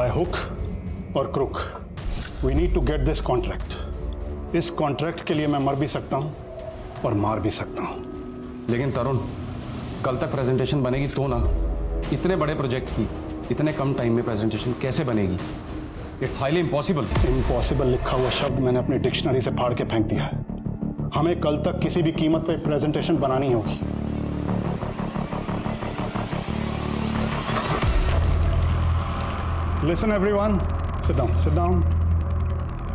Bye hook और crook we need to get this contract. इस contract के लिए मैं मर भी सकता हूं और मार भी सकता हूं। लेकिन तरुण, कल तक प्रेजेंटेशन बनेगी तो ना। इतने बड़े प्रोजेक्ट की इतने कम टाइम में प्रेजेंटेशन कैसे बनेगी? It's highly impossible. इम्पॉसिबल लिखा हुआ शब्द मैंने अपनी डिक्शनरी से फाड़ के फेंक दिया है। हमें कल तक किसी भी कीमत पर प्रेजेंटेशन बनानी होगी। Listen everyone, sit down, sit down.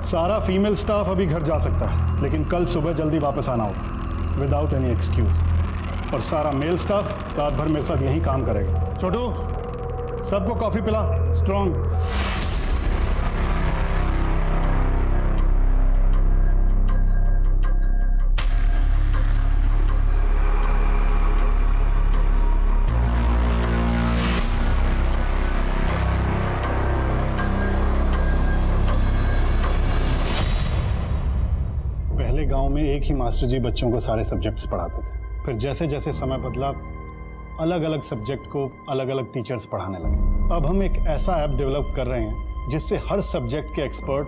सारा फीमेल स्टाफ अभी घर जा सकता है, लेकिन कल सुबह जल्दी वापस आना होगा विदाउट एनी एक्सक्यूज। और सारा मेल स्टाफ रात भर मेरे साथ यही काम करेगा। छोटू, सबको कॉफी पिला, स्ट्रॉन्ग। पहले गांव में एक ही मास्टर जी बच्चों को सारे सब्जेक्ट्स पढ़ाते थे। फिर जैसे जैसे समय बदला, अलग अलग सब्जेक्ट को अलग अलग टीचर्स पढ़ाने लगे। अब हम एक ऐसा ऐप डेवलप कर रहे हैं जिससे हर सब्जेक्ट के एक्सपर्ट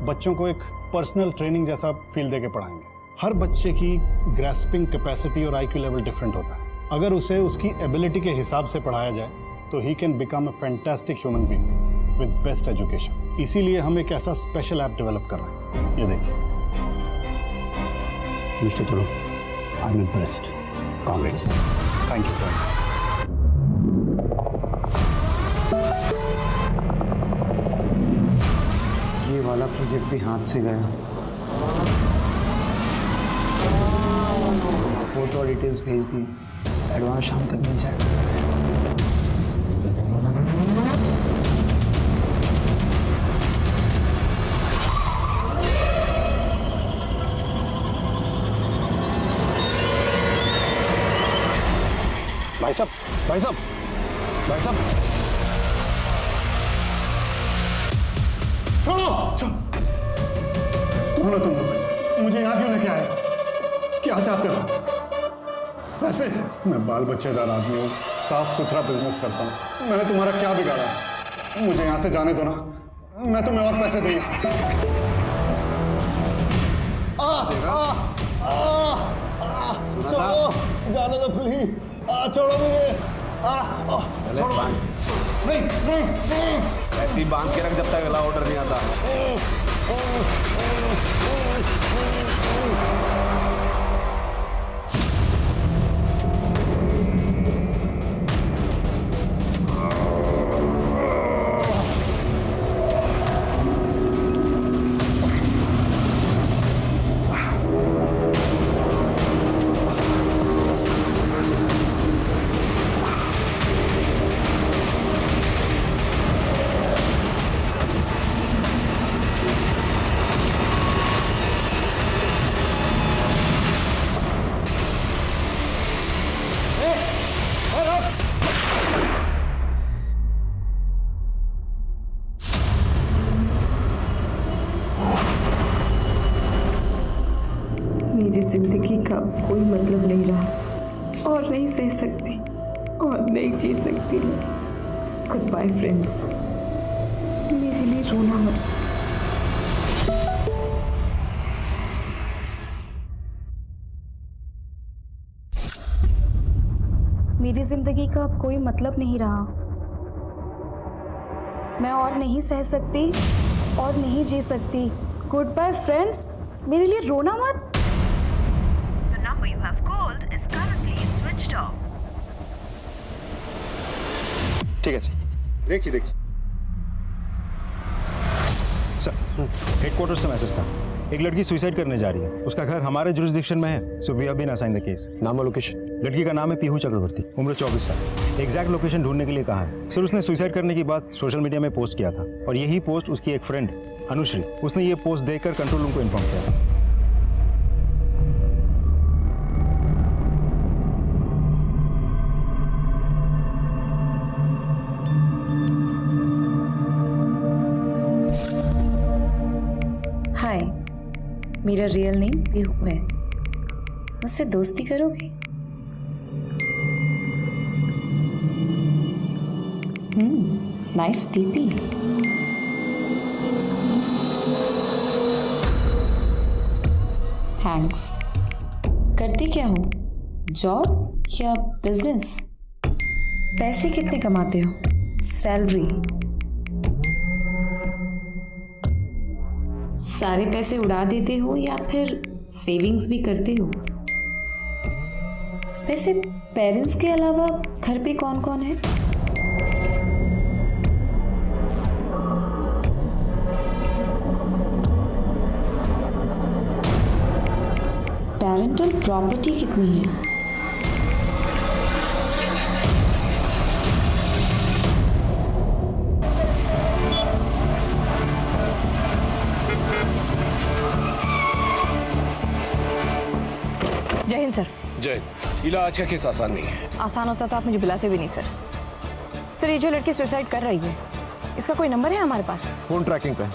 बच्चों को एक पर्सनल ट्रेनिंग जैसा फील देके पढ़ाएंगे। हर बच्चे की ग्रैस्पिंग कैपेसिटी और आईक्यू लेवल डिफरेंट होता है। अगर उसे उसकी एबिलिटी के हिसाब से पढ़ाया जाए तो he can become a fantastic human being with best education. इसीलिए हम एक ऐसा स्पेशल ऐप डेवलप कर रहे हैं। ये देखिए। Mister Tarun, I am impressed. Congress. Thank you so much. ये वाला प्रोजेक्ट भी हाथ से गया। फोटो और डिटेल्स भेज दी, एडवांस शाम तक मिल जाएगा। भाई साहब, भाई साहब, भाई साहब, छोड़ो। कौन हो तुम लोग? मुझे यहाँ क्यों लेके आए? क्या चाहते हो? वैसे मैं बाल बच्चेदार आदमी हूँ, साफ सुथरा बिजनेस करता हूँ। मैंने तुम्हारा क्या बिगाड़ा? मुझे यहाँ से जाने दो ना, मैं तुम्हें और पैसे दूंगा। छोड़ो, जाने दो प्लीज। छोड़ो मुझे। छोड़ो। नहीं। ऐसी बांध के रख जब तक अगला ऑर्डर नहीं आता। मेरी जिंदगी का कोई मतलब नहीं रहा और नहीं सह सकती और नहीं जी सकती। Goodbye friends. मेरे लिए रोना मत। मेरी जिंदगी का अब कोई मतलब नहीं रहा। मैं और नहीं सह सकती और नहीं जी सकती। Goodbye friends. मेरे लिए रोना मत। The number you have called is currently switched off. ठीक है सर, देखिए सर, हेडक्वार्टर से मैसेज था। एक लड़की सुसाइड करने जा रही है। उसका घर हमारे जुरिस्डिक्शन में है, so we have been assigned the case. नाम और लोकेशन? लड़की का नाम है पीहू चक्रवर्ती, उम्र 24 साल। एग्जैक्ट लोकेशन ढूंढने के लिए कहा है सर। उसने सुसाइड करने की बात सोशल मीडिया में पोस्ट किया था और यही पोस्ट उसकी एक फ्रेंड अनुश्री, उसने ये पोस्ट देखकर कंट्रोल रूम को इन्फॉर्म किया। हाय, मेरा रियल नेम पीहू है। मुझसे दोस्ती करोगे? Nice TP. थैंक्स। करती क्या हो, जॉब या बिजनेस? पैसे कितने कमाते हो? सैलरी? सारे पैसे उड़ा देते हो या फिर सेविंग्स भी करते हो? वैसे पेरेंट्स के अलावा घर पे कौन कौन है? पेरेंटल प्रॉपर्टी कितनी है? जय हिंद सर। जय। इला आज का केस आसान नहीं है। आसान होता तो आप मुझे बुलाते भी नहीं सर। सर ये जो लड़की सुसाइड कर रही है, इसका कोई नंबर है हमारे पास? फोन ट्रैकिंग पे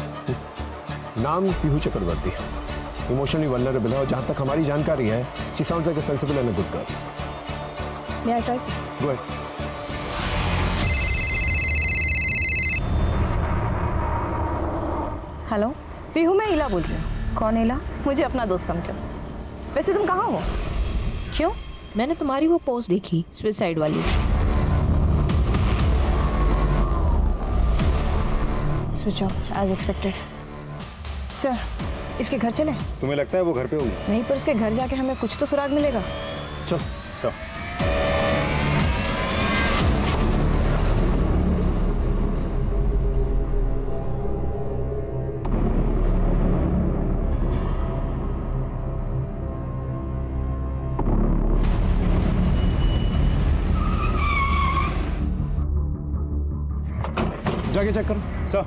नाम पीहू चक्रवर्ती, इमोशनली वल्नरेबल है और जहां तक हमारी जानकारी है she sounds like a sensible and a good girl. May I try sir? Go ahead. Hello Pihu, मैं इला बोल रही हूँ। कौन इला? मुझे अपना दोस्त समझो। वैसे तुम कहाँ हो? क्यों? मैंने तुम्हारी वो पोस्ट देखी सुसाइड वाली। Switch off as expected. Sir इसके घर चलें? तुम्हें लगता है वो घर पे होगी? नहीं, पर उसके घर जाके हमें कुछ तो सुराग मिलेगा। चल चल। जाके चेक करो। सर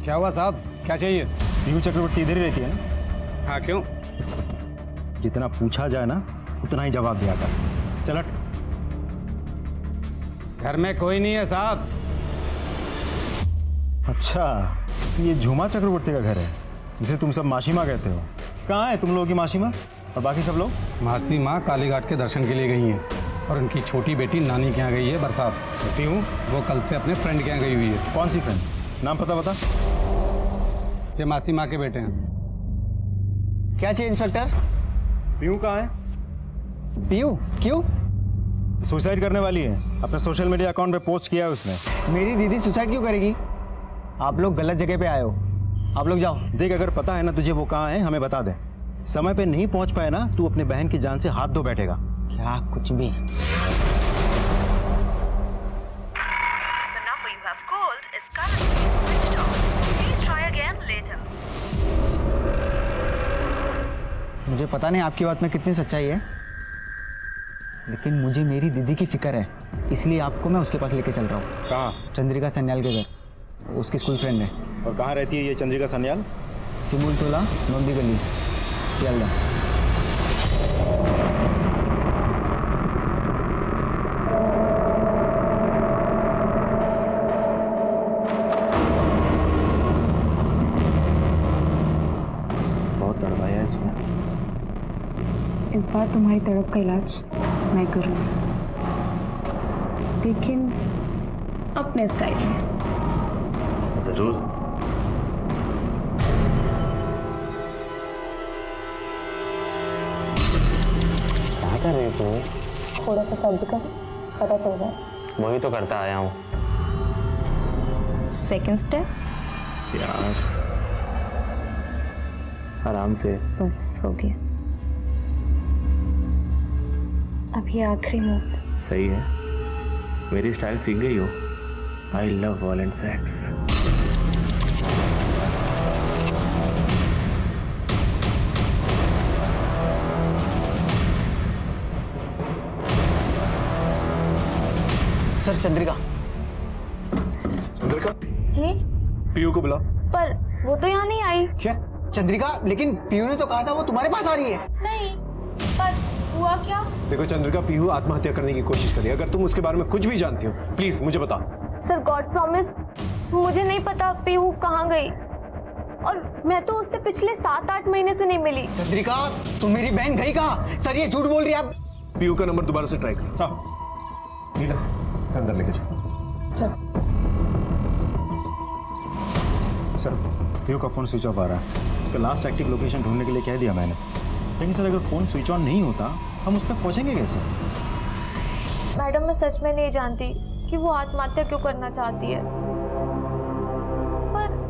क्या हुआ साहब, क्या चाहिए? पीहू चक्रवर्ती इधर ही रहती है ना? हाँ क्यों? जितना पूछा जाए ना उतना ही जवाब दिया कर। चल हट। घर में कोई नहीं है साहब। अच्छा, ये झूमा चक्रवर्ती का घर है जिसे तुम सब मासी माँ कहते हो। कहाँ है तुम लोगों की मासी माँ और बाकी सब लोग? मासी माँ कालीघाट के दर्शन के लिए गई हैं और उनकी छोटी बेटी नानी के यहाँ गई है बरसात। पीहू? वो कल से अपने फ्रेंड के यहाँ गई हुई है। कौन सी फ्रेंड? नाम पता बता। ये मासी माँ के बेटे हैं। क्या चाहिए इंस्पेक्टर? पीहू कहाँ है? पीयू? क्यों? सुसाइड करने वाली है, अपने सोशल मीडिया अकाउंट पे पोस्ट किया है उसने। मेरी दीदी सुसाइड क्यों करेगी? आप लोग गलत जगह पे आए हो, आप लोग जाओ। देख, अगर पता है ना तुझे वो कहाँ है हमें बता दे। समय पे नहीं पहुंच पाए ना तू अपने बहन की जान से हाथ धो बैठेगा। क्या कुछ भी? The number you have called is currently switched off. Please try again later. मुझे पता नहीं आपकी बात में कितनी सच्चाई है, लेकिन मुझे मेरी दीदी की फिक्र है, इसलिए आपको मैं उसके पास लेके चल रहा हूँ। कहाँ? चंद्रिका सन्याल के घर, उसकी स्कूल फ्रेंड है। और कहाँ रहती है ये चंद्रिका सन्याल? सिमुल तोला नोंदी गली, सियालदा। बहुत तड़पाया इसमें। इस बार तुम्हारी तड़प का इलाज मैं करूँगी, लेकिन अपने स्टाइल में। जरूर। क्या कर रही तू? थोड़ा सा सर्दी का पता चल रहा है। वही तो करता आया हूँ सेकंड स्टेप यार, आराम से। बस हो गया। अब ये आखिरी मूव। सही है, मेरी स्टाइल सीख गई हो। I love violent sex. Sir Chandrika. Chandrika, ji Pihu को बुला। पर वो तो यहाँ नहीं आई। क्या? चंद्रिका, लेकिन पीयू ने तो कहा था वो तुम्हारे पास आ रही है। नहीं, पर हुआ क्या? देखो चंद्रिका, पीहू आत्महत्या करने की कोशिश करी। अगर तुम उसके बारे में कुछ भी जानती हो प्लीज मुझे बताओ। सर गॉड प्रॉमिस, मुझे नहीं पता पीहू कहाँ गई, और मैं तो उससे पिछले 7-8 महीने से नहीं मिली। चंद्रिका, तुम मेरी बहन गई कहाँ? सर ये झूठ बोल रही है आप। पीहू का नंबर दोबारा से ट्राई करो। साहब नीला से अंदर लेके जाओ। सर पीयू का फ़ोन स्विच ऑफ आ रहा है। उसका लास्ट एक्टिव लोकेशन ढूंढने के लिए कह दिया मैंने, लेकिन सर अगर फ़ोन स्विच ऑन नहीं होता हम उस तक पहुँचेंगे कैसे? मैडम मैं सच में नहीं जानती कि वो आत्महत्या क्यों करना चाहती है, पर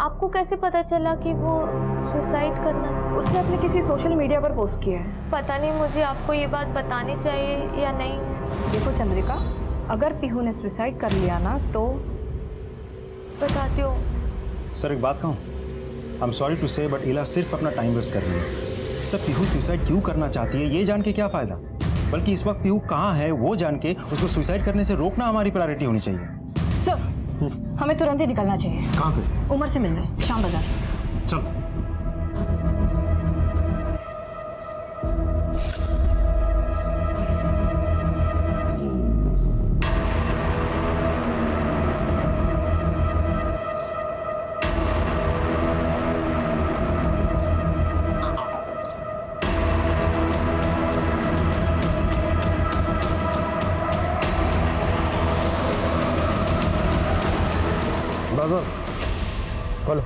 आपको कैसे पता चला कि वो सुसाइड करना? उसने अपने किसी सोशल मीडिया पर पोस्ट किया है। पता नहीं मुझे आपको ये बात बतानी चाहिए या नहीं। देखो चंद्रिका, अगर पीहू ने सुसाइड कर लिया ना तो बताती हूँ। सर एक बात कहूँ, आई एम सॉरी टू से बट इला सिर्फ अपना टाइम वेस्ट कर रही है। सर पीहू सुसाइड क्यों करना चाहती है ये जान के क्या फ़ायदा, बल्कि इस वक्त पीहू कहाँ है वो जान के उसको सुसाइड करने से रोकना हमारी प्रायोरिटी होनी चाहिए। सर हमें तुरंत ही निकलना चाहिए। कहाँ पे? उमर से मिलने शाम बाजार। चल। बाजार खोलो।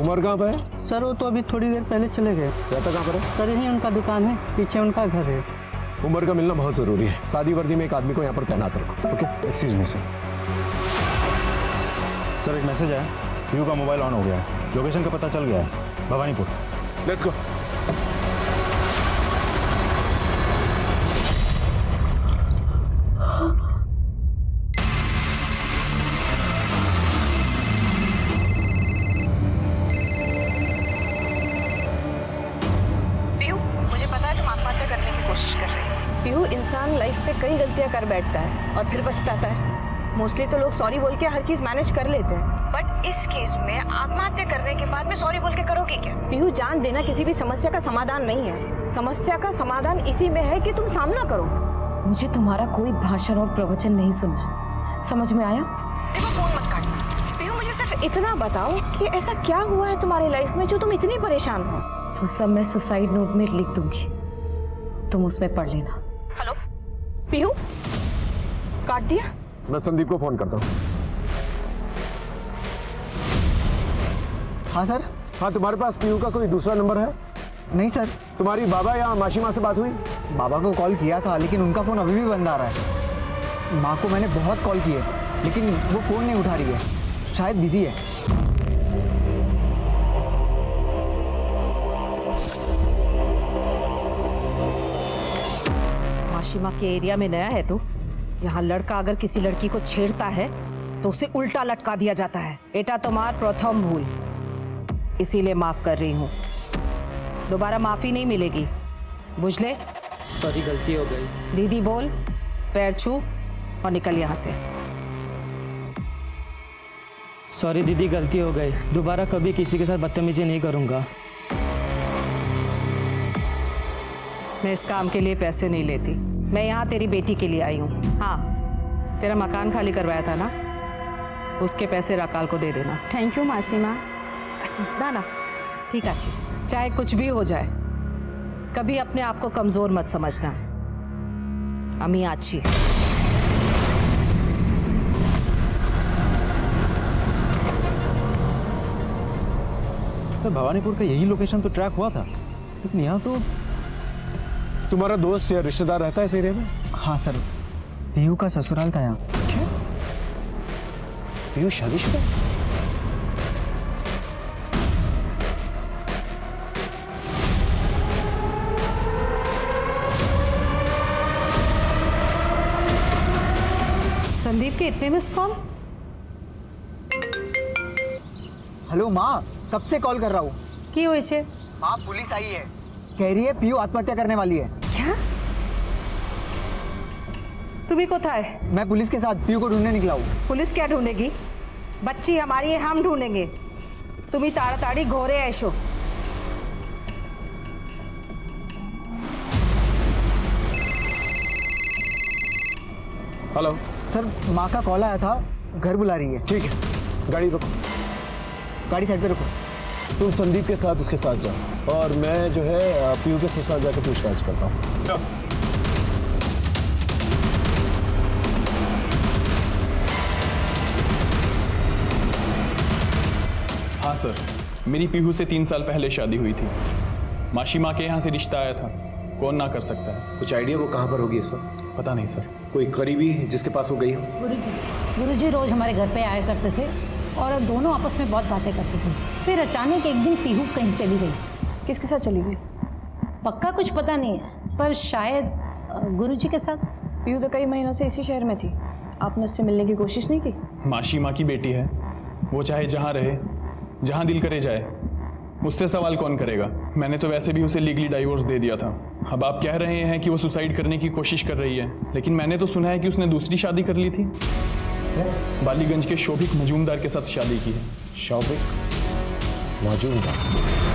उमर कहाँ पे है? सर वो तो अभी थोड़ी देर पहले चले गए। रहता कहाँ पर है? सर यहीं उनका दुकान है, पीछे उनका घर है। उमर का मिलना बहुत जरूरी है। सादी वर्दी में एक आदमी को यहाँ पर तैनात रखो। Okay, excuse me sir. Sir एक मैसेज आया, पीयू का मोबाइल ऑन हो गया है, लोकेशन का पता चल गया है, भवानीपुर। Let's go. पीहू इंसान लाइफ पे कई गलतियां कर बैठता है और फिर पछताता है। मोस्टली तो लोग सॉरी बोल के हर चीज मैनेज कर लेते हैं, बट इस केस में आत्महत्या करने के बाद में सॉरी बोल के करोगे क्या? पीहू जान देना किसी भी समस्या का समाधान नहीं है। समस्या का समाधान इसी में है कि तुम सामना करो। मुझे तुम्हारा कोई भाषण और प्रवचन नहीं सुनना, समझ में आया? देखो फोन मत काटना। पीहू मुझे सिर्फ इतना बताओ कि ऐसा क्या हुआ है तुम्हारी लाइफ में जो तुम इतनी परेशान हो? वो सब मैं सुसाइड नोट में लिख दूंगी, तुम उसमें पढ़ लेना। हेलो पीहू, काट दिया? मैं संदीप को फोन करता हूँ। हाँ सर। हाँ, तुम्हारे पास पीयू का कोई दूसरा नंबर है? नहीं सर। तुम्हारी बाबा या मासी माँ से बात हुई? बाबा को कॉल किया था लेकिन उनका फ़ोन अभी भी बंद आ रहा है। माँ को मैंने बहुत कॉल किए लेकिन वो फ़ोन नहीं उठा रही है, शायद बिजी है। माशिमा के एरिया में नया है तू? यहाँ लड़का अगर किसी लड़की को छेड़ता है तो उसे उल्टा लटका दिया जाता है। बेटा तुम्हार प्रथम भूल, इसीलिए माफ कर रही हूँ। दोबारा माफी नहीं मिलेगी, बुझले? सॉरी, गलती हो गई। दीदी बोल, पैर छू और निकल यहाँ से। सॉरी दीदी, गलती हो गई। दोबारा कभी किसी के साथ बदतमीजी नहीं करूँगा। मैं इस काम के लिए पैसे नहीं लेती, मैं यहाँ तेरी बेटी के लिए आई हूँ। हाँ, तेरा मकान खाली करवाया था ना, उसके पैसे राकाल को दे देना। थैंक यू मासीमा। ना ना ठीक है, चाहे कुछ भी हो जाए कभी अपने आप को कमजोर मत समझना। अम्मी अच्छी है। सर भवानीपुर का यही लोकेशन तो ट्रैक हुआ था, लेकिन यहाँ तो तुम्हारा दोस्त या रिश्तेदार रहता है इस एरिया में? हाँ सर, पीयू का ससुराल था यहाँ। क्या? पीयू शादीशुदा? संदीप के इतने मिस कॉल? हेलो माँ, कब से कॉल कर रहा हूँ। की हुई से? माँ पुलिस आई है, कह रही है पीयू आत्महत्या करने वाली है। क्या? तुम्ही कोথায়? मैं पुलिस के साथ पीयू को ढूंढने निकला हूँ। पुलिस क्या ढूंढेगी? बच्ची हमारी है, हम ढूंढेंगे। तुम्ही ताड़ाताड़ी घोरे ऐशो। हेलो सर, माँ का कॉल आया था, घर बुला रही है। ठीक है, गाड़ी रोको। गाड़ी साइड पे रखो। तुम संदीप के साथ उसके साथ जाओ और मैं जो है पीयू के साथ जाकर पूछताछ करता हूँ। हाँ सर, मेरी पीहू से 3 साल पहले शादी हुई थी। माशिमा के यहाँ से रिश्ता आया था, कौन ना कर सकता है। कुछ आइडिया वो कहाँ पर होगी इस वक्त? पता नहीं सर। कोई करीबी जिसके पास वो गई हो? गुरुजी रोज हमारे घर पे आया करते थे और दोनों आपस में बहुत बातें करते थे। फिर अचानक एक दिन पीहू कहीं चली गई। किसके साथ चली गई? पक्का कुछ पता नहीं है, पर शायद गुरुजी के साथ। पीहू तो कई महीनों से इसी शहर में थी, आपने उससे मिलने की कोशिश नहीं की? माशिमा की बेटी है, वो चाहे जहाँ रहे, जहाँ दिल करे जाए, मुझसे सवाल कौन करेगा। मैंने तो वैसे भी उसे लीगली डाइवोर्स दे दिया था। अब आप कह रहे हैं कि वो सुसाइड करने की कोशिश कर रही है, लेकिन मैंने तो सुना है कि उसने दूसरी शादी कर ली थी। बालीगंज के शोभिक मजूमदार के साथ शादी की है। शोभिक मजूमदार?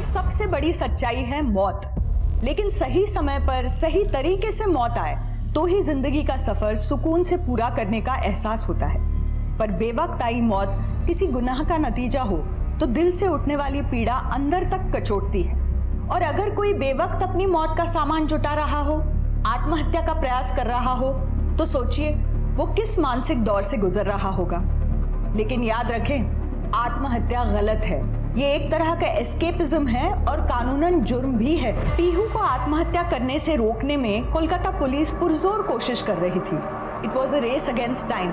सबसे बड़ी सच्चाई है मौत, लेकिन सही समय पर सही तरीके से मौत आए तो ही जिंदगी का सफर सुकून से पूरा करने का एहसास होता है। पर बेवक्त आई मौत किसी गुनाह का नतीजा हो तो दिल से उठने वाली पीड़ा अंदर तक कचोटती है। और अगर कोई बेवक्त अपनी मौत का सामान जुटा रहा हो, आत्महत्या का प्रयास कर रहा हो, तो सोचिए वो किस मानसिक दौर से गुजर रहा होगा। लेकिन याद रखें, आत्महत्या गलत है, ये एक तरह का एस्केपिज्म है और कानूनन जुर्म भी है। पीहू को आत्महत्या करने से रोकने में कोलकाता पुलिस पुरजोर कोशिश कर रही थी। It was a race against time.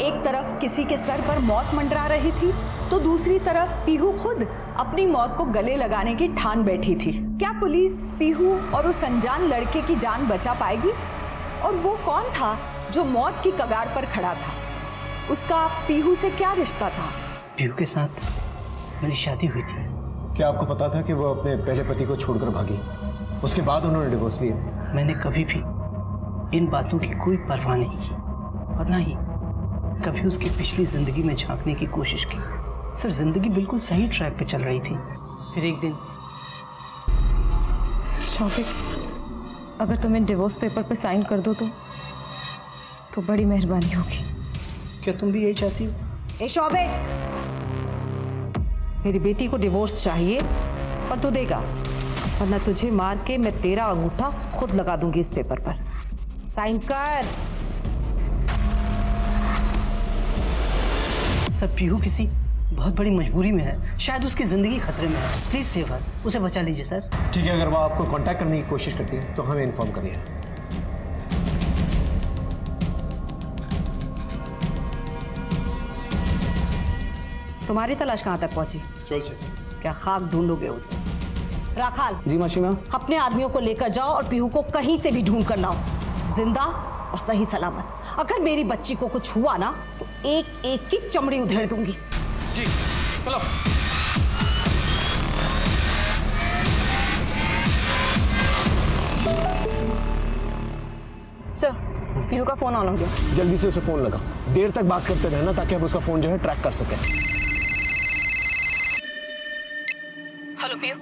एक तरफ किसी के सर पर मौत मंडरा रही थी, तो दूसरी तरफ पीहू खुद अपनी मौत को गले लगाने की ठान बैठी थी। क्या पुलिस पीहू और उस अनजान लड़के की जान बचा पाएगी? और वो कौन था जो मौत की कगार पर खड़ा था? उसका पीहू से क्या रिश्ता था? पीहू के साथ मेरी शादी हुई थी। क्या आपको पता था कि वो अपने पहले पति को छोड़कर भागी? उसके बाद उन्होंने डिवोर्स लिया? मैंने कभी भी इन बातों की कोई परवाह नहीं की और ना ही कभी उसकी पिछली जिंदगी में झांकने की कोशिश की। सर, जिंदगी बिल्कुल सही ट्रैक पे चल रही थी। फिर एक दिन शौविक, अगर तुम्हें डिवोर्स पेपर पे साइन कर दो तो बड़ी मेहरबानी होगी। क्या तुम भी यही चाहती हो? ए शौविक, मेरी बेटी को डिवोर्स चाहिए और तू देगा, वरना तुझे मार के मैं तेरा अंगूठा खुद लगा दूंगी इस पेपर पर। साइन कर। सर, पीहू किसी बहुत बड़ी मजबूरी में है, शायद उसकी जिंदगी खतरे में है। प्लीज सेव हर, उसे बचा लीजिए सर। ठीक है, अगर वो आपको कांटेक्ट करने की कोशिश करती है तो हमें इन्फॉर्म करिए। तुम्हारी तलाश कहाँ तक पहुंची? चल से क्या खाक ढूंढोगे उसे? राखाल जी माशिमा। अपने आदमियों को लेकर जाओ और पीहू को कहीं से भी ढूंढ कर लाओ, जिंदा और सही सलामत। अगर मेरी बच्ची को कुछ हुआ ना तो एक एक की चमड़ी उधेड़ दूंगी। जी चलो। सर, पीहू का फोन ऑन हो गया। जल्दी से उसे फोन लगा, देर तक बात करते रहना ताकि हम उसका फोन जो है ट्रैक कर सकें। हेलो पीहू,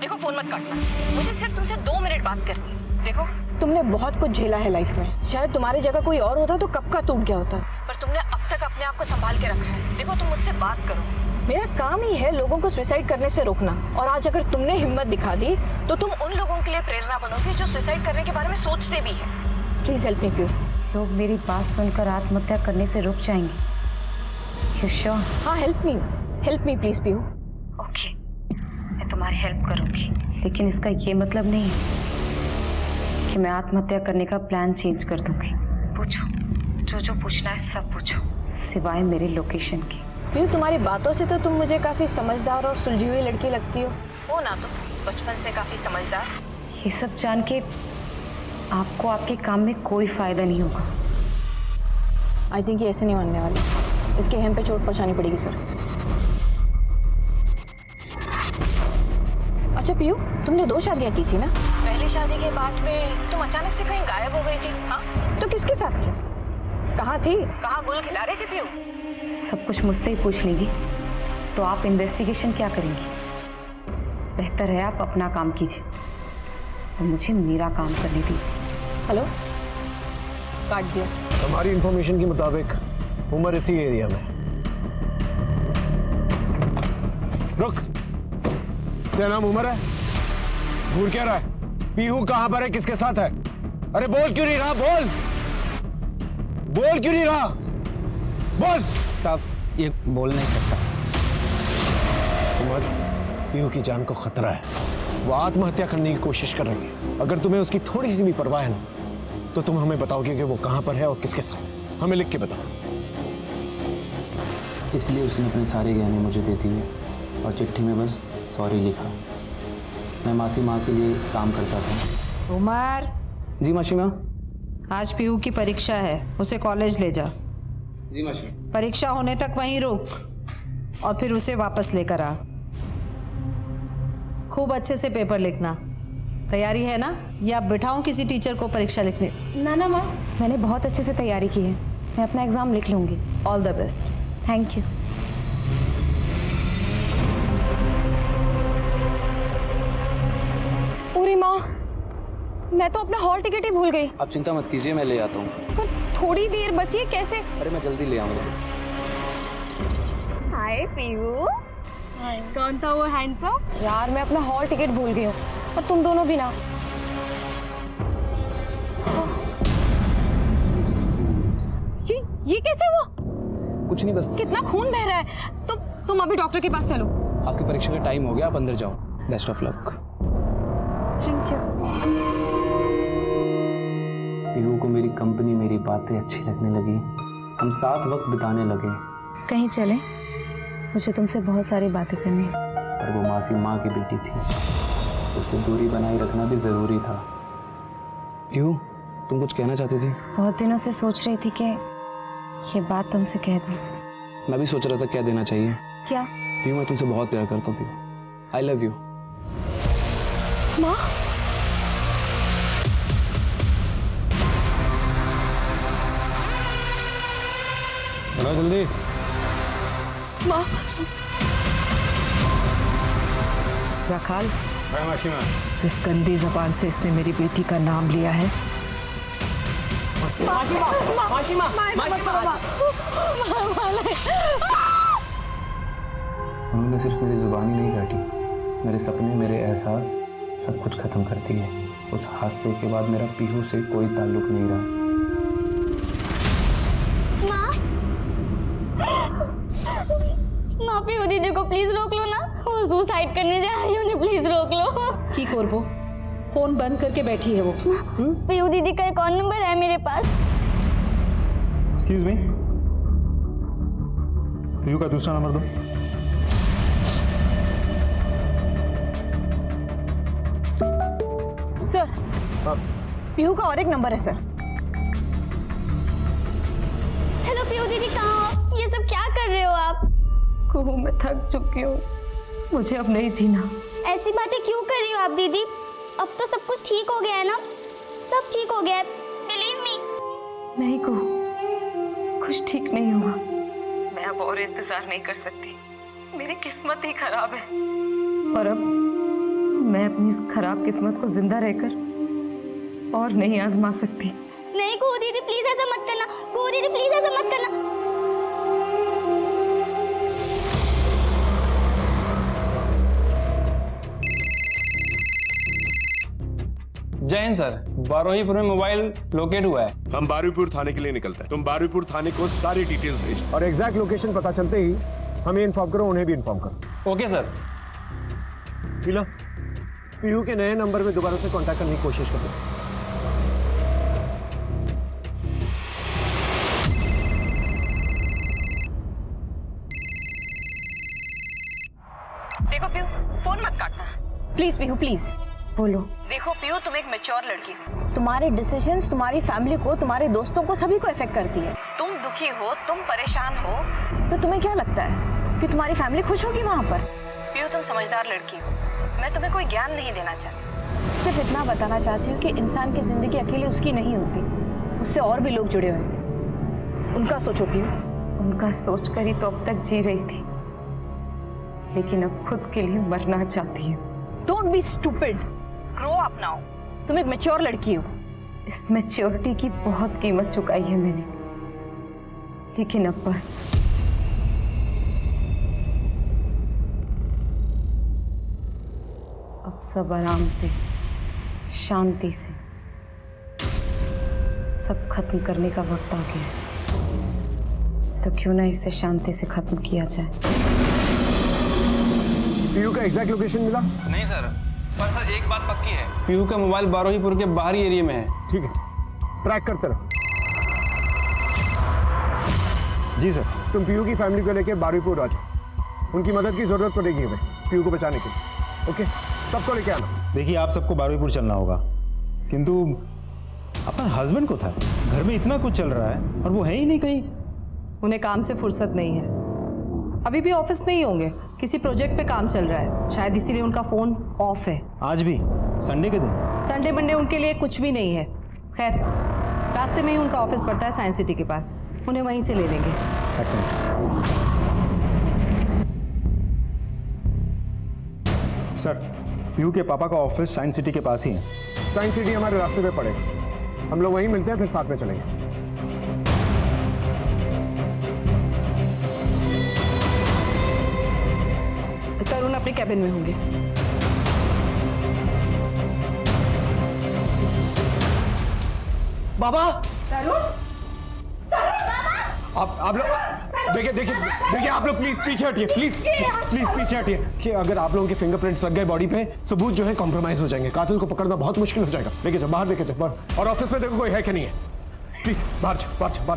देखो फोन मत काटना, मुझे सिर्फ तुमसे 2 मिनट बात करनी है। देखो, तुमने बहुत कुछ झेला है लाइफ में, शायद तुम्हारी जगह कोई और होता तो कब का टूट गया होता, पर तुमने अब तक अपने आप को संभाल के रखा है। देखो, तुम मुझसे बात करो, मेरा काम ही है लोगों को सुसाइड करने से रोकना, और आज अगर तुमने हिम्मत दिखा दी तो तुम उन लोगों के लिए प्रेरणा बनोगे जो सुसाइड करने के बारे में सोचते भी हैं। Please help me Pihu. लोग मेरी बात सुनकर आत्महत्या करने से रुक जाएंगे। You sure? हाँ, help me please Pihu. Okay, मैं तुम्हारी हेल्प करूंगी, लेकिन इसका ये मतलब नहीं है कि मैं आत्महत्या करने का प्लान चेंज कर दूंगी। पूछो, जो पूछना है सब पूछो, सिवाय मेरे लोकेशन की। पीहू, तुम्हारी बातों से तो तुम मुझे काफी समझदार और सुलझी हुई लड़की लगती हो ना? तुम बचपन से काफी समझदार। ये सब जान के आपको आपके काम में कोई फायदा नहीं होगा। आई थिंक ये ऐसे नहीं मानने वाली, इसके हम पे चोट पहुंचानी पड़ेगी सर। अच्छा पीहू, तुमने 2 शादियां की थी ना? पहले मेरी शादी के बाद में तुम अचानक से कहीं गायब हो गई थी? हाँ, तो किसके साथ थी? कहाँ थी? कहाँ गुल खिला रही थी पीहू? सब कुछ मुझसे ही पूछ लेंगी तो आप इन्वेस्टिगेशन क्या करेंगी? बेहतर है आप अपना काम कीजिए और मुझे मेरा काम करने दीजिए। हेलो, काट दिया। हमारी इंफॉर्मेशन के मुताबिक उमर इसी एरिया में। रुक, तेरा नाम उमर है? घूर क्या रहा है? पीहू कहां पर है, किसके साथ है? अरे बोल क्यों नहीं रहा? बोल क्यों नहीं रहा? बोल। साहब, ये बोल नहीं सकता। उमर, पीहू की जान को खतरा है। वो आत्महत्या करने की कोशिश कर रही है। अगर तुम्हें उसकी थोड़ी सी भी परवाह है ना, तो तुम हमें बताओगे कि वो कहां पर है और किसके साथ। हमें लिख के बताओ। इसलिए उसने अपने सारे गहने मुझे दे दिए और चिट्ठी में बस सॉरी लिखा। मैं मासी माँ के लिए काम करता था। उमर। जी मासी माँ। आज पीहू की परीक्षा है, उसे कॉलेज ले जा। जी मासी। परीक्षा होने तक वहीं रुक और फिर उसे वापस लेकर आ। खूब अच्छे से पेपर लिखना। तैयारी है ना? या बिठाऊं किसी टीचर को परीक्षा लिखने? ना माँ, मैंने बहुत अच्छे से तैयारी की है। मैं अपना एग्जाम लिख लूंगी। All the best. Thank you. पूरी माँ, मैं तो अपना हॉल टिकट ही भूल गई। आप चिंता मत कीजिए, मैं ले आता हूँ। पर थोड़ी देर बची है, कैसे? अरे मैं जल्दी ले आऊंगा। हाय पीहू। कौन था वो हैंडसम? यार मैं अपना हॉल टिकट भूल गई हूँ और तुम दोनों भी ना। ये कैसे हुआ? कुछ नहीं, बस कितना खून बह रहा है। तुम अभी डॉक्टर के पास चलो। आपकी परीक्षा का टाइम हो गया, आप अंदर जाओ। Best of luck. Thank you. Pihu को मेरी कंपनी, मेरी बातें अच्छी लगने लगी। हम साथ वक्त बिताने लगे। कहीं चले? मुझे तुमसे बहुत सारी बातें करनी है। पर वो मासी माँ की बेटी थी, उससे दूरी बनाए रखना भी जरूरी था। पीहू, तुम कुछ कहना चाहती थी? बहुत दिनों से सोच रही थी कि ये बात तुमसे कह दूं। मैं भी सोच रहा था क्या देना चाहिए। क्या? पीहू, मैं तुमसे बहुत प्यार करता हूँ पीहू। I love you. माँ? चलो जल्दी। माँ। रखाल, मासी माँ। जिस गंदी जबान से इसने मेरी बेटी का नाम लिया है, उन्होंने सिर्फ मेरी जुबानी नहीं काटी, मेरे सपने, मेरे एहसास सब कुछ खत्म कर दिए। उस हादसे के बाद मेरा पीहू से कोई ताल्लुक नहीं रहा। माँ, पीहू दीदी को प्लीज रोक लो ना। वो सुसाइड करने जा रही है, उन्हें प्लीज रोक लो। की करबो? फोन बंद करके बैठी है वो। पीहू दीदी का एक और नंबर है मेरे पास। एक्सक्यूज मी, पीहू का दूसरा नंबर दो। सर, पीहू का और एक नंबर है सर। हेलो पीहू दीदी, कहाँ हो? ये सब क्या कर रहे हो आप? मैं थक चुकी हूँ, मुझे अब नहीं जीना। ऐसी बातें क्यों कर रही हो आप दीदी? अब तो सब कुछ ठीक हो गया है ना? सब ठीक हो गया है, बिलीव मी। नहीं को, कुछ ठीक नहीं हुआ। मैं अब और इंतजार नहीं कर सकती। मेरी किस्मत ही खराब है और अब मैं अपनी इस खराब किस्मत को जिंदा रहकर और नहीं आजमा सकती। नहीं को दीदी, प्लीज ऐसा मत करना। को दीदी, प्लीज ऐसा मत करना। जय हिंद सर, बारोहीपुर में मोबाइल लोकेट हुआ है। हम बारुईपुर थाने के लिए निकलते हैं। तुम बारुईपुर थाने को सारी डिटेल्स भेज और एग्जैक्ट लोकेशन पता चलते ही हमें इन्फॉर्म करो, उन्हें भी इन्फॉर्म करो। Okay sir. पीला, पीहू के नए नंबर में दोबारा से कांटेक्ट करने की कोशिश करो। देखो पीहू, फोन मत काटना प्लीज। पीहू प्लीज बोलो। देखो पीहू, तुम एक मैच्योर लड़की हो। तुम्हारे डिसीजंस तुम्हारी फैमिली को, तुम्हारे दोस्तों को, सभी को इफेक्ट करती है। तुम दुखी हो, तुम परेशान हो, तो तुम्हें क्या लगता है कि तुम्हारी फैमिली खुश होगी वहां पर? पीहू, तुम समझदार लड़की हो। मैं तुम्हें कोई ज्ञान नहीं देना चाहती। सिर्फ इतना बताना चाहती हूँ कि इंसान की जिंदगी अकेली उसकी नहीं होती, उससे और भी लोग जुड़े हुए हैं। उनका सोचो पीहू। उनका सोच कर ही तो अब तक जी रही थी, लेकिन अब खुद के लिए मरना चाहती हूँ। Don't be stupid, grow up now. तुम एक मैच्योर लड़की हो। इस मैच्योरिटी की बहुत कीमत चुकाई है मैंने, लेकिन अब बस। अब सब आराम से, शांति से सब खत्म करने का वक्त आ गया है, तो क्यों ना इसे शांति से खत्म किया जाए। पीयू का एग्जैक्ट लोकेशन मिला? नहीं सर, पर सर एक बात पक्की है, पीहू का मोबाइल बारोहीपुर के बाहरी एरिया में है। ठीक है, ट्रैक करते रहो। जी सर। तुम पीयू की फैमिली को लेकर बारुईपुर आ जाओ, उनकी मदद की जरूरत पड़ेगी हमें पीयू को बचाने के लिए। ओके, सबको लेके आना। देखिए, आप सबको बारुईपुर चलना होगा, किंतु अपना हस्बैंड को था, घर में इतना कुछ चल रहा है और वो है ही नहीं कहीं। उन्हें काम से फुर्सत नहीं है, अभी भी ऑफिस में ही होंगे, किसी प्रोजेक्ट पे काम चल रहा है, शायद इसीलिए उनका फोन ऑफ है। आज भी संडे के दिन? संडे मंडे उनके लिए कुछ भी नहीं है। खैर, रास्ते में ही उनका ऑफिस पड़ता है साइंस सिटी के पास, उन्हें वहीं से ले लेंगे। सर, पीयू के पापा का ऑफिस साइंस सिटी के पास ही है। साइंस सिटी हमारे रास्ते पे पड़ेगा, हम लोग वहीं मिलते हैं, फिर साथ में चलेंगे। तरुण अपने कैबिन में होंगे। बाबा! तरुण! आप लोग देखिए आप लोग प्लीज पीछे हटिए, प्लीज पीछे हटिए। कि अगर आप लोगों के फिंगरप्रिंट्स लग गए बॉडी पे, सबूत जो है कॉम्प्रोमाइज हो जाएंगे, कातिल को पकड़ना बहुत मुश्किल हो जाएगा। लेके जाओ, बाहर लेके जाओ बाहर। और ऑफिस में देखो कोई है कि नहीं है, प्लीज बाहर जाओ।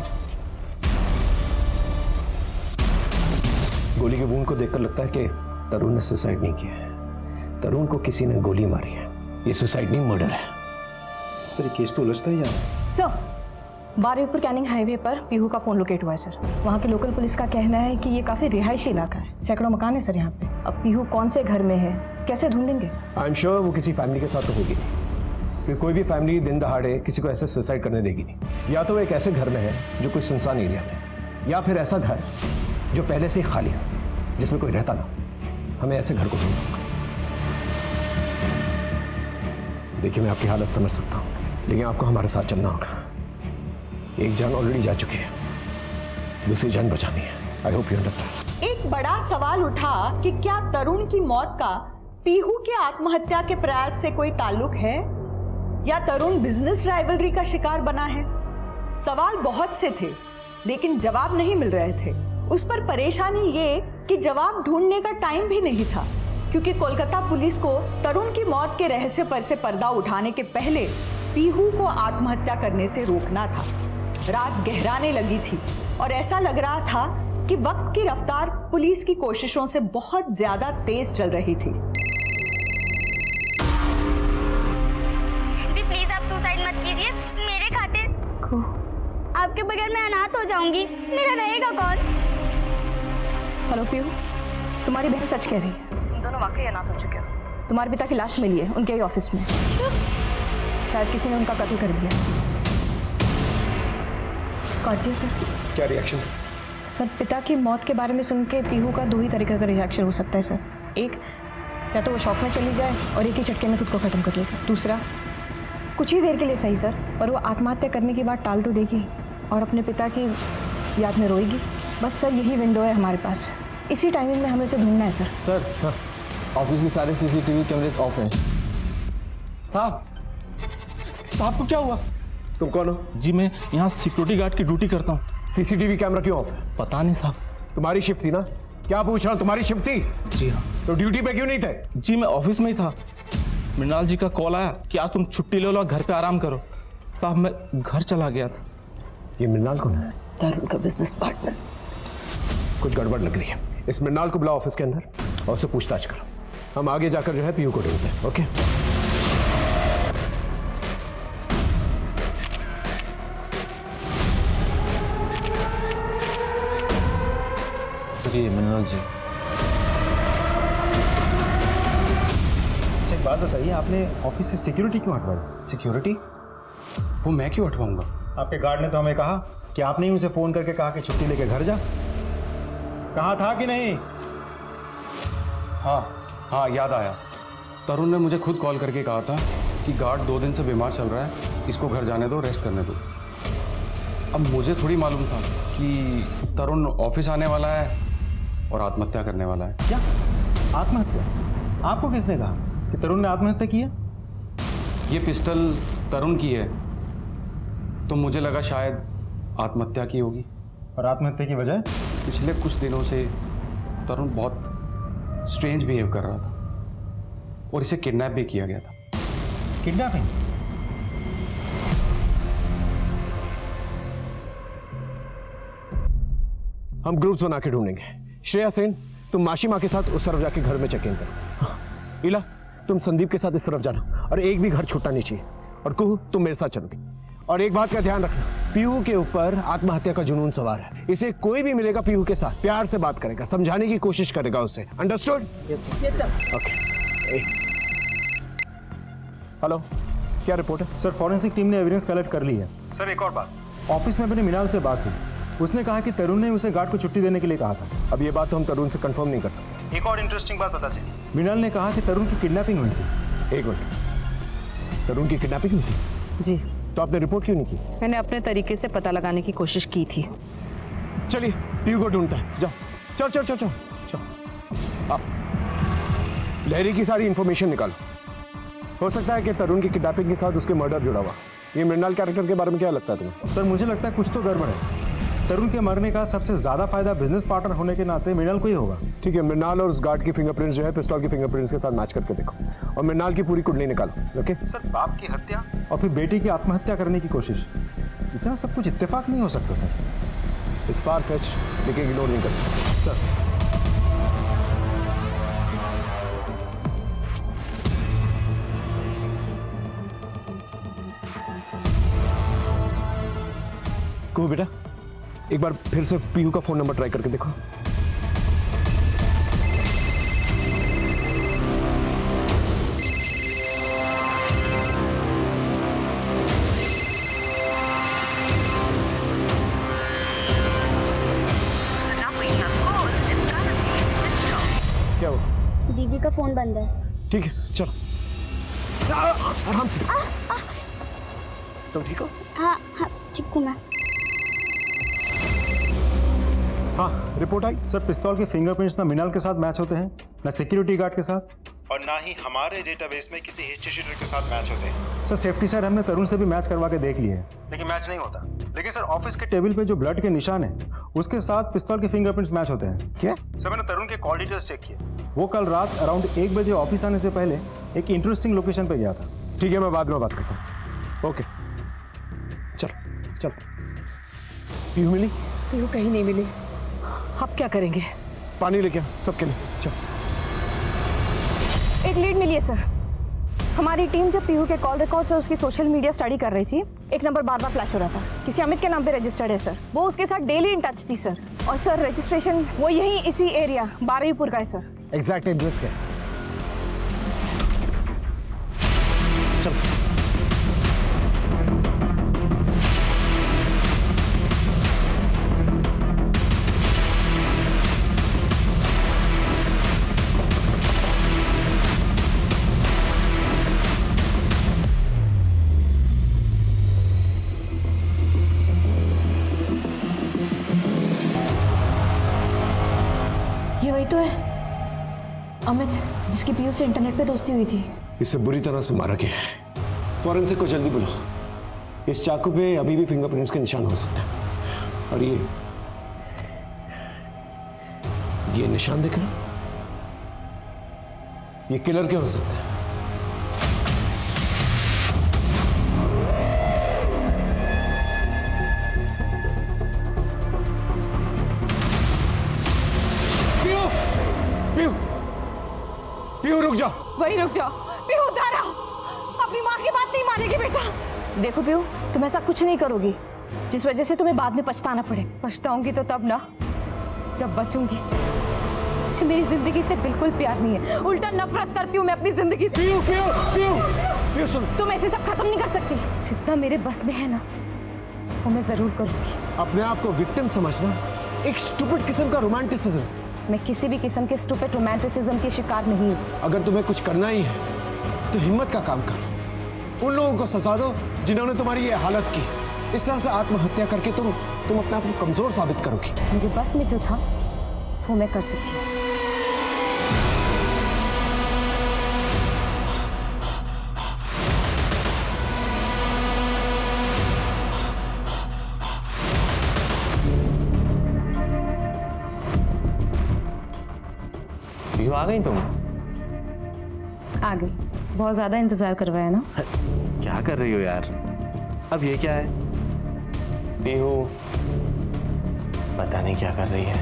गोली के वूंड को देखकर लगता है कि तरुण ने सुसाइड नहीं किया है, तरुण को किसी ने गोली मारी है। ये सुसाइड नहीं, मर्डर है। सर, ये केस तो उलझता ही जा रहा है। सर, बारुईपुर कैनिंग हाईवे पर पीहू का फोन लोकेट हुआ है सर। वहाँ के लोकल पुलिस का कहना है कि ये काफी रिहायशी इलाका है, सैकड़ों मकान है सर यहाँ पे। अब पीहू कौन से घर में है, कैसे ढूंढेंगे? आई एम श्योर वो किसी फैमिली के साथ तो होगी नहीं, क्योंकि कोई भी फैमिली दिन दहाड़े किसी को ऐसे सुसाइड करने देगी नहीं। या तो वो एक ऐसे घर में है जो कोई सुनसान एरिया में, या फिर ऐसा घर जो पहले से ही खाली है, जिसमें कोई रहता ना। हमें ऐसे घर को ढूंढना। देखिए, मैं आपकी हालत समझ सकता हूँ, लेकिन आपको हमारे साथ चलना होगा। एक जान ऑलरेडी जा चुकी है, दूसरी जान बचानी है। I hope you understand. एक बड़ा सवाल उठा कि क्या तरुण की मौत का पीहू के आत्महत्या के प्रयास से कोई ताल्लुक है, या तरुण बिजनेस राइवलरी का शिकार बना है? सवाल बहुत से थे, लेकिन जवाब नहीं मिल रहे थे। उस पर परेशानी ये कि जवाब ढूंढने का टाइम भी नहीं था, क्योंकि कोलकाता पुलिस को तरुण की मौत के रहस्य पर से पर्दा उठाने के पहले पीहू को आत्महत्या करने से रोकना था। रात गहराने लगी थी और ऐसा लग रहा था कि वक्त की रफ्तार पुलिस की कोशिशों से बहुत ज्यादा तेज चल रही थी। प्लीज आप सुसाइड मत कीजिए मेरे खातिर। आपके बगैर मैं अनाथ हो जाऊंगी, मेरा रहेगा कौन? हेलो पीहू, तुम्हारी बहन सच कह रही है, तुम दोनों वाकई अनाथ हो चुके हो। तुम्हारे पिता की लाश मिली है उनके ही ऑफिस में। शायद किसी ने उनका कत्ल कर दिया। काटिए सर। क्या रिएक्शन था? सर, पिता की मौत के बारे में सुन के पीहू का 2 ही तरीके का रिएक्शन हो सकता है सर। एक, या तो वो शॉक में चली जाए और एक ही झटके में खुद को खत्म कर लेगा। दूसरा, कुछ ही देर के लिए सही सर, पर वो आत्महत्या करने की बात टाल तो देगी और अपने पिता की याद में रोएगी। बस सर, यही विंडो है हमारे पास, इसी टाइमिंग में हमें उसे ढूंढना है सर। सर, ऑफिस के सारे CCTV कैमरेज ऑफ हैं। साहब को क्या हुआ? तुम कौन हो? जी, मैं यहाँ सिक्योरिटी गार्ड की ड्यूटी करता हूँ। CCTV कैमरा क्यों ऑफ है? पता नहीं साहब। तुम्हारी शिफ्ट थी ना? क्या पूछ रहा हूँ, तुम्हारी शिफ्ट थी? जी हाँ। तो ड्यूटी पे क्यों नहीं थे? जी, मैं ऑफिस में ही था। मृणाल जी का कॉल आया कि आज तुम छुट्टी ले लो, घर पे आराम करो। साहब, मैं घर चला गया था। ये मृणाल कौन है? तरुण का बिजनेस पार्टनर। कुछ गड़बड़ लग रही है। इस मृणाल को बुलाओ ऑफिस के अंदर और उससे पूछताछ करो। हम आगे जाकर जो है पीयू को ढूंढते हैं। ओके? सर, ये मृणाल जी। बात बताइए, आपने ऑफिस से सिक्योरिटी क्यों हटवाई? सिक्योरिटी? वो मैं क्यों हटवाऊंगा? आपके गार्ड ने तो हमें कहा कि आपने ही उसे फोन करके कहा कि छुट्टी लेके घर जा। कहा था कि नहीं? हाँ याद आया। तरुण ने मुझे खुद कॉल करके कहा था कि गार्ड 2 दिन से बीमार चल रहा है, इसको घर जाने दो, रेस्ट करने दो। अब मुझे थोड़ी मालूम था कि तरुण ऑफिस आने वाला है और आत्महत्या करने वाला है। क्या आत्महत्या? आपको किसने कहा कि तरुण ने आत्महत्या की है? ये पिस्टल तरुण की है, तो मुझे लगा शायद आत्महत्या की होगी। और आत्महत्या की वजह? पिछले कुछ दिनों से तरुण बहुत स्ट्रेंज बिहेव कर रहा था और इसे किडनैप भी किया गया था। किडनैपिंग? हम ग्रुप्स बना के ढूंढेंगे। श्रेया सेन, तुम माशिमा के साथ उस तरफ जाके घर में चेक इन करो। इला, तुम संदीप के साथ इस तरफ जाना और एक भी घर छूटना नहीं चाहिए। और कुहू, तुम मेरे साथ चलोगे। और एक बात का ध्यान रखना, पीहू के ऊपर आत्महत्या का जुनून सवार है। इसे कोई भी मिलेगा पीहू के साथ प्यार से बात करेगा, समझाने की कोशिश करेगा उससे। Understood? Yes sir. Okay. Hello, क्या रिपोर्ट है? सर, फॉरेंसिक टीम ने एविडेंस कलेक्ट कर ली है। सर, एक और बात, ऑफिस में अपने मिनाल से बात हुई। उसने कहा कि तरुण ने उसे गार्ड को छुट्टी देने के लिए कहा था। अब ये बात तो हम तरुण से कंफर्म नहीं कर सकते। एक और इंटरेस्टिंग बात पता चली, मिनाल ने कहा कि तरुण की किडनैपिंग हुई थी। एक मिनट, तरुण की किडनैपिंग हुई थी? जी। तो आपने रिपोर्ट क्यों नहीं की? मैंने अपने तरीके से पता लगाने की कोशिश की थी। चलिए, पीहू को ढूंढता है। जाओ, चल चल चल चल चल। आप लहरी की सारी इंफॉर्मेशन निकालो। हो सकता है कि तरुण की किडनैपिंग के साथ उसके मर्डर जुड़ा हुआ। ये मृणाल कैरेक्टर के बारे में क्या लगता है तुम्हें? सर, मुझे लगता है कुछ तो गड़बड़ है। तरुण के मरने का सबसे ज्यादा फायदा बिजनेस पार्टनर होने के नाते मृणाल को ही होगा। ठीक है, मृणाल और उस गार्ड की फिंगरप्रिंट्स जो है पिस्तौल की फिंगरप्रिंट्स के साथ मैच करके देखो और मृणाल की पूरी कुंडली निकालो। ओके सर, बाप की हत्या और फिर बेटी की आत्महत्या करने की कोशिश, इतना सब कुछ इत्तेफाक नहीं हो सकता सर। इट्स फार फेच, लेकिन इग्नोर नहीं कर सकते सर। को बेटा, एक बार फिर से पीहू का फोन नंबर ट्राई करके देखो। क्या हुआ? दीदी का फोन बंद है। ठीक है, चलो आराम से। तुम ठीक हो? हाँ हाँ ठीक हूँ मैं। हाँ, रिपोर्ट आई सर। पिस्तौल के फिंगरप्रिंट्स ना मिनाल के साथ मैच होते हैं, ना सिक्योरिटी गार्ड के साथ, और ना ही हमारे डेटाबेस में किसी हिस्ट्री शीटर के साथ मैच होते हैं। सर, सेफ्टी साइड हमने तरुण से भी मैच करवा के देख लिए है, लेकिन मैच नहीं होता। लेकिन सर, ऑफिस के टेबल पे जो ब्लड के निशान है उसके साथ पिस्तौल के फिंगरप्रिंट्स मैच होते हैं। क्या? सर, मैंने तरुण के कॉल डिटेल्स चेक किए। वो कल रात अराउंड 1 बजे ऑफिस आने से पहले एक इंटरेस्टिंग लोकेशन पे गया था। ठीक है, मैं बाद में बात करता हूँ। ओके, चलो चलो। पीहू मिली? पीहू कहीं नहीं मिली। अब क्या करेंगे? पानी लेके आ सबके लिए। चलो। एक लीड मिली है सर। हमारी टीम जब पीहू के कॉल रिकॉर्ड्स और उसकी सोशल मीडिया स्टडी कर रही थी, एक नंबर बार बार फ्लैश हो रहा था। किसी अमित के नाम पे रजिस्टर्ड है सर। वो उसके साथ डेली इन टच थी सर। और सर, रजिस्ट्रेशन वो यहीं इसी एरिया 12वीपुर का है सर। एग्जैक्ट एड्रेस क्या है? चलो। ये वही तो है अमित, जिसकी पीयू से इंटरनेट पे दोस्ती हुई थी। इसे बुरी तरह से मारा गया है। फॉरेंसिक को जल्दी बुलाओ। इस चाकू पे अभी भी फिंगरप्रिंट्स के निशान हो सकते हैं। और ये निशान देख रहे हो? ये किलर के हो सकते हैं। पीहू रुक जाओ। वही रुक जाओ। पीहू उधर आओ। अपनी माँ की बात नहीं मानेगी बेटा। देखो पीहू, तुम ऐसा कुछ नहीं करोगी जिस वजह से तुम्हें बाद में पछताना पड़े। पछताऊंगी तो तब ना, जब बचूंगी। मुझे मेरी जिंदगी से बिल्कुल प्यार नहीं है, उल्टा नफरत करती हूँ मैं अपनी जिंदगी से। सुन, तुम ऐसे सब खत्म नहीं कर सकती। जितना मेरे बस में है ना वो मैं जरूर करूंगी। अपने आप को विक्टिम समझना एक स्टूपिड किस्म का रोमांटिसिज्म। मैं किसी भी किस्म के स्टूपिड रोमांटिसिज्म की शिकार नहीं हूँ। अगर तुम्हें कुछ करना ही है तो हिम्मत का काम करो। उन लोगों को सजा दो जिन्होंने तुम्हारी ये हालत की। इस तरह से आत्महत्या करके तुम अपने आप को कमजोर साबित करोगी। मेरे बस में जो था वो मैं कर चुकी हूँ। पीहू आ गई तुम? आ गई। बहुत ज्यादा इंतजार करवाया ना? क्या कर रही हो यार? अब ये क्या है? पीहू पता नहीं क्या कर रही है।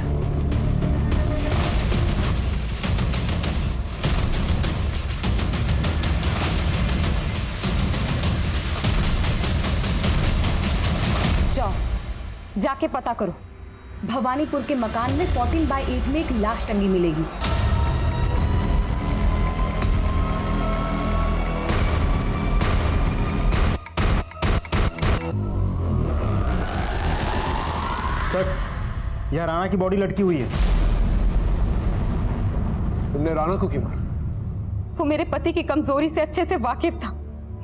जाओ, जाके पता करो। भवानीपुर के मकान में 14/8 में एक लाश टंगी मिलेगी। सर, यह राणा की बॉडी लटकी हुई है। तुमने राणा को क्यों मारा? वो मेरे पति की कमजोरी से अच्छे से वाकिफ था।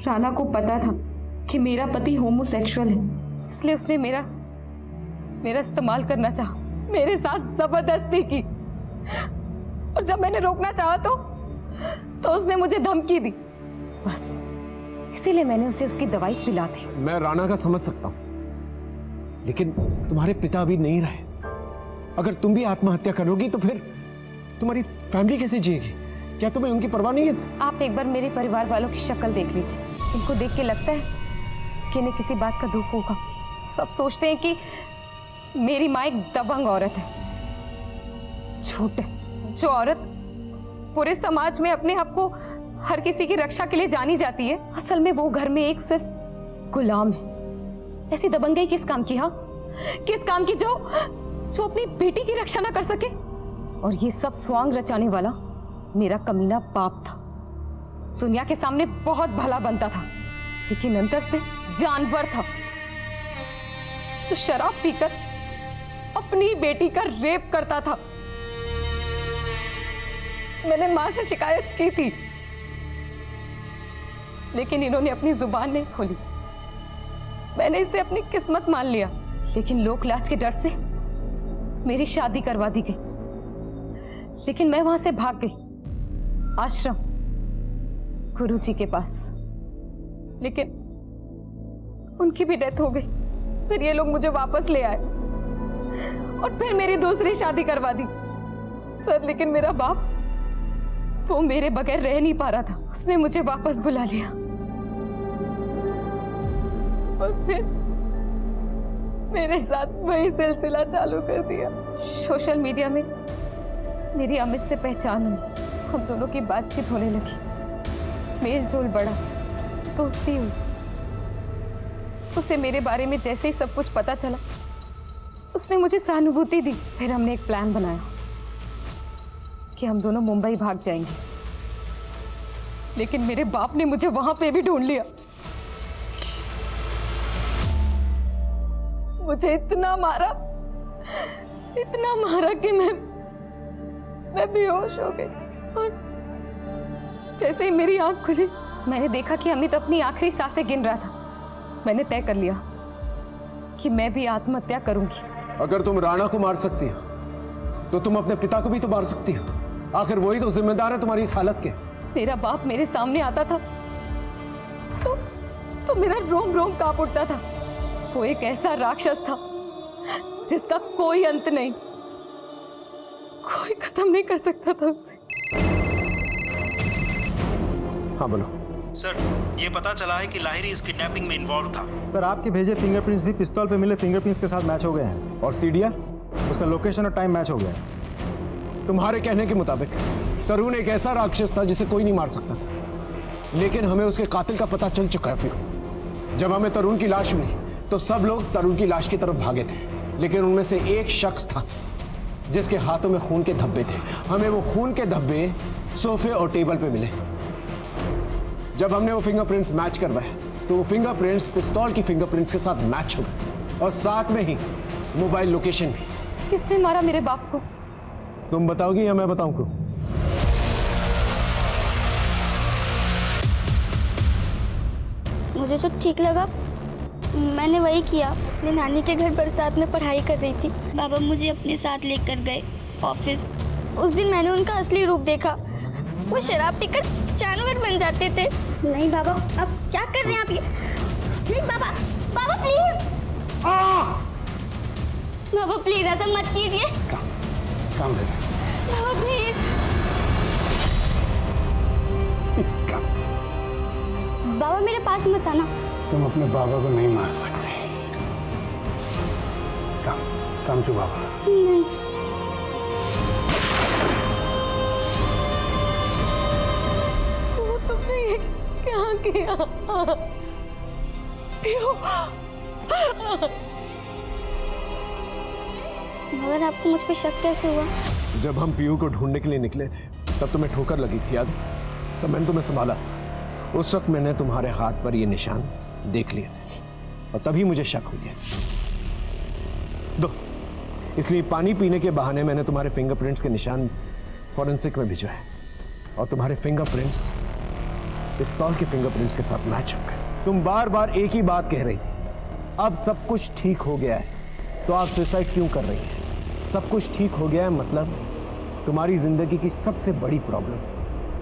राणा को पता था कि मेरा पति होमोसेक्सुअल है, इसलिए उसने मेरा इस्तेमाल करना चाहा, मेरे साथ जबरदस्ती की। और जब मैंने रोकना चाहा तो उसने मुझे धमकी दी। बस इसीलिए मैंने उसे उसकी दवाई पिला दी। मैं राणा का समझ सकता हूं, लेकिन तुम्हारे पिता अभी नहीं रहे। अगर तुम भी आत्महत्या करोगी तो फिर तुम्हारी फैमिली कैसे जिएगी? क्या तुम्हें उनकी परवाह नहीं है? आप एक बार मेरे परिवार वालों की शक्ल देख लीजिए। इनको देख के लगता है कि इन्हें किसी बात का दुख होगा। सब सोचते हैं कि मेरी माँ एक दबंग औरत है। झूठ है। जो औरत पूरे समाज में अपने आप को हर किसी की रक्षा के लिए जानी जाती है, असल में वो घर में एक सिर्फ गुलाम है। ऐसी दबंगई किस काम की? हाँ, किस काम की जो अपनी बेटी की रक्षा ना कर सके? और ये सब स्वांग रचाने वाला मेरा कमीना बाप था। दुनिया के सामने बहुत भला बनता था, लेकिन अंदर से जानवर था, जो शराब पीकर अपनी बेटी का रेप करता था। मैंने मां से शिकायत की थी, लेकिन इन्होंने अपनी जुबान नहीं खोली। मैंने इसे अपनी किस्मत मान लिया, लेकिन लोक लाज के डर से मेरी शादी करवा दी गई। लेकिन मैं वहां से भाग गई आश्रम, गुरुजी के पास, लेकिन उनकी भी डेथ हो गई। फिर ये लोग मुझे वापस ले आए और फिर मेरी दूसरी शादी करवा दी। सर, लेकिन मेरा बाप वो मेरे बगैर रह नहीं पा रहा था। उसने मुझे वापस बुला लिया और फिर मेरे साथ वही सिलसिला चालू कर दिया। सोशल मीडिया में मेरी अमित से पहचान हुई, हम दोनों की बातचीत होने लगी, मेल जोल बढ़ा, दोस्ती हुई। उसे मेरे बारे में जैसे ही सब कुछ पता चला, उसने मुझे सहानुभूति दी। फिर हमने एक प्लान बनाया कि हम दोनों मुंबई भाग जाएंगे, लेकिन मेरे बाप ने मुझे वहां पे भी ढूंढ लिया। मुझे इतना मारा कि मैं बेहोश हो गई। और जैसे ही मेरी आंख खुली, मैंने देखा कि अमित अपनी आखिरी सांसें गिन रहा था। मैंने तय कर लिया कि मैं भी आत्महत्या करूंगी। अगर तुम राणा को मार सकती हो तो तुम अपने पिता को भी तो मार सकती हो। आखिर वही तो जिम्मेदार है तुम्हारी इस हालत के। मेरा बाप मेरे सामने आता था तो मेरा रोम रोम कांप उठता था। वो एक ऐसा राक्षस था जिसका कोई अंत नहीं, कोई खत्म नहीं कर सकता था उसे। हाँ बोलो। सर, ये पता चला है कि लाहिरी इस किडनैपिंग में इन्वॉल्व था। सर, आपके भेजे फिंगरप्रिंट्स भी पिस्तौल पे मिले फिंगरप्रिंट्स के साथ मैच हो गए हैं। और सीडीआर? उसका लोकेशन और टाइम मैच हो गया है। तुम्हारे कहने के मुताबिक तरुण एक ऐसा राक्षस था जिसे कोई नहीं मार सकता था, लेकिन हमें उसके कातिल का पता चल चुका है। जब हमें तरुण की लाश मिली तो सब लोग तरुण की लाश की तरफ भागे थे, लेकिन उनमें से एक शख्स था जिसके हाथों में खून के धब्बे थे। हमें वो खून के धब्बे सोफे और टेबल पे मिले। जब हमने वो फिंगरप्रिंट्स मैच करवाए तो वो फिंगरप्रिंट्स पिस्तौल की फिंगरप्रिंट्स के साथ मैच हो गए और साथ में ही मोबाइल लोकेशन भी। किसने मारा मेरे बाप को? तुम बताओगी या मैं बताऊं क्यों? मुझे जो ठीक लगा मैंने वही किया। अपनी नानी के घर बरसात में पढ़ाई कर रही थी। बाबा मुझे अपने साथ लेकर गए ऑफिस। उस दिन मैंने उनका असली रूप देखा। वो शराब पीकर जानवर बन जाते थे। नहीं बाबा, अब क्या कर रहे हैं आप ये? नहीं बाबा, बाबा प्लीज, बाबा प्लीज ऐसा मत कीजिए। काम दे बाबा प्लीज, बाबा मेरे पास मत आना। तुम अपने बाबा को नहीं मार सकती। काम चु बाबा। नहीं, वो तुमने ये क्या किया? मगर आपको मुझ पे शक कैसे हुआ? जब हम पीयू को ढूंढने के लिए निकले थे तब तुम्हें ठोकर लगी थी, याद? तब मैंने तुम्हें संभाला। उस वक्त मैंने तुम्हारे हाथ पर ये निशान देख लिए थे और तभी मुझे शक हो गया। दो, इसलिए पानी पीने के बहाने मैंने तुम्हारे फिंगरप्रिंट्स के निशान फॉरेंसिक में भिजवाए और तुम्हारे फिंगरप्रिंट्स पिस्तौल के फिंगरप्रिंट्स के साथ मैच हो गए। तुम बार बार एक ही बात कह रही थी, अब सब कुछ ठीक हो गया है तो आप सुसाइड क्यों कर रही हैं? सब कुछ ठीक हो गया है मतलब तुम्हारी जिंदगी की सबसे बड़ी प्रॉब्लम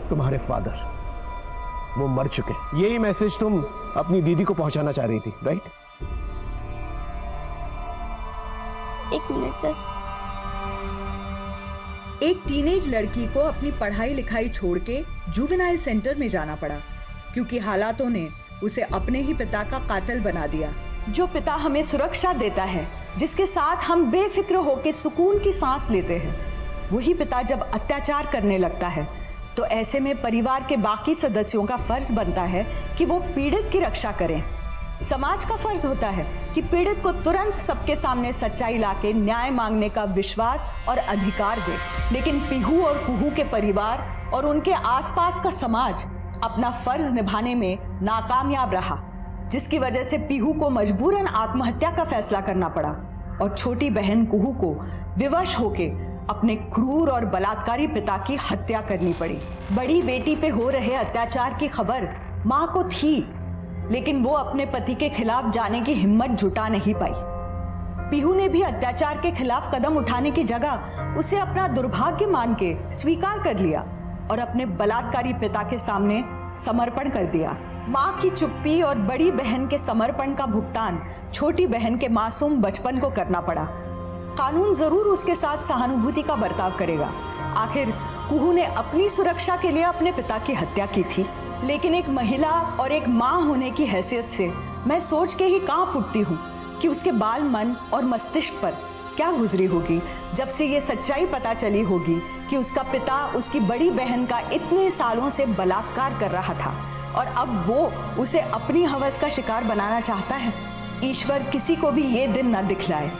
तुम्हारे फादर, वो मर चुके। यही मैसेज तुम अपनी दीदी को पहुंचाना चाह रही थी, राइट? एक मिनट सर। एक टीनेज लड़की को अपनी पढ़ाई लिखाई छोड़ के जुवेनाइल सेंटर में जाना पड़ा क्योंकि हालातों ने उसे अपने ही पिता का कातिल बना दिया। जो पिता हमें सुरक्षा देता है, जिसके साथ हम बेफिक्र होकर सुकून की सांस लेते हैं, वही पिता जब अत्याचार करने लगता है तो ऐसे में परिवार के बाकी सदस्यों का फर्ज बनता है कि वो पीड़ित की रक्षा करें। समाज का फर्ज होता है कि पीड़ित को तुरंत सबके सामने सच्चाई लाके न्याय मांगने का विश्वास और अधिकार दे। लेकिन पीहू और कुहू के परिवार और उनके आसपास का समाज अपना फर्ज निभाने में नाकामयाब रहा, जिसकी वजह से पीहू को मजबूरन आत्महत्या का फैसला करना पड़ा और छोटी बहन कुहू को विवश होके अपने क्रूर और बलात्कारी पिता की हत्या करनी पड़ी। बड़ी बेटी पे हो रहे अत्याचार की खबर माँ को थी, लेकिन वो अपने पति के खिलाफ जाने की हिम्मत जुटा नहीं पाई। पीहू ने भी अत्याचार के खिलाफ कदम उठाने की जगह उसे अपना दुर्भाग्य मान के स्वीकार कर लिया और अपने बलात्कारी पिता के सामने समर्पण कर दिया। माँ की चुप्पी और बड़ी बहन के समर्पण का भुगतान छोटी बहन के मासूम बचपन को करना पड़ा। कानून जरूर उसके साथ सहानुभूति का बर्ताव करेगा। आखिर कुहू ने अपनी सुरक्षा के लिए अपने पिता की हत्या की थी, लेकिन एक महिला और एक माँ होने की हैसियत से मैं सोच के ही कांप उठती हूँ कि उसके बाल मन और मस्तिष्क पर क्या गुजरी होगी जब से ये सच्चाई पता चली होगी कि उसका पिता उसकी बड़ी बहन का इतने सालों से बलात्कार कर रहा था और अब वो उसे अपनी हवस का शिकार बनाना चाहता है। ईश्वर किसी को भी ये दिन न दिखलाए।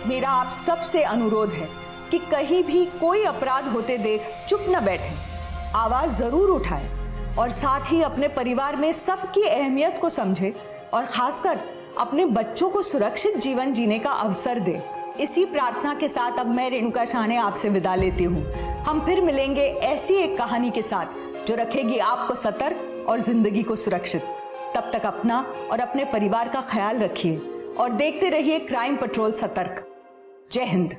मेरा आप सबसे अनुरोध है कि कहीं भी कोई अपराध होते देख चुप न बैठें, आवाज जरूर उठाएं और साथ ही अपने परिवार में सबकी अहमियत को समझें और खासकर अपने बच्चों को सुरक्षित जीवन जीने का अवसर दें। इसी प्रार्थना के साथ अब मैं रेणुका शाहने आपसे विदा लेती हूँ। हम फिर मिलेंगे ऐसी एक कहानी के साथ जो रखेगी आपको सतर्क और जिंदगी को सुरक्षित। तब तक अपना और अपने परिवार का ख्याल रखिए और देखते रहिए क्राइम पेट्रोल सतर्क। जय हिंद।